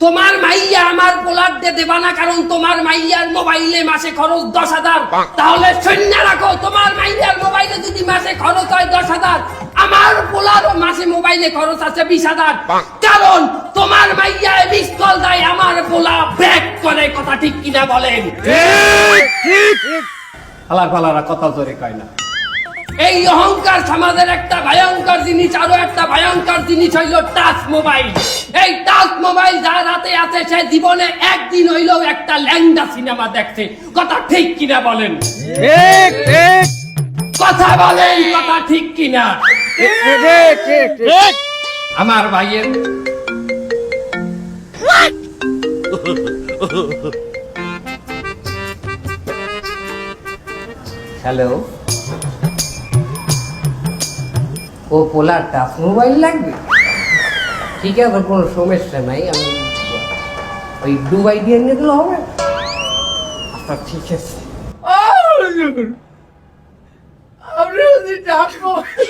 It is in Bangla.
তোমার মাইয়া আমার পোলার দিয়ে দেবা না, কারণ তোমার মাইয়ার মোবাইলে মাসে খরচ 10,000। তাহলে শূন্য রাখো, তোমার মাইয়ার মোবাইলে যদি মাসে খরচ হয় 10,000, আমার পোলারও মাসে মোবাইলে খরচ আছে 20,000। কারণ তোমার মাইয়া মিস কল দেয়, আমার পোলা ব্যাক করে। কথা ঠিক কিনা বলেন? আলার পালারা কথা জোরে কয় না। এই অহংকার সমাজের একটা ভয়ঙ্কর জিনিস। আরো একটা ভয়ঙ্কর জিনিস হইল টাচ মোবাইল। এই টাচ মোবাইল যার হাতে আছে সে জীবনে একদিন হইলেও একটা ল্যাংডা সিনেমা দেখছে। কথা ঠিক কিনা বলেন? ঠিক ঠিক কথা বলেন, কথা ঠিক কিনা? ঠিক ঠিক ঠিক আমার ভাইয়ের হ্যালো, ও পোলার টাচ মোবাইল লাগবে? ঠিক আছে, কোনো সমস্যা নাই, আমি ওই দুবাই দিয়ে নিয়ে দিলে হবে? আচ্ছা ঠিক আছে। আপনি যদি টাচ মোবাইল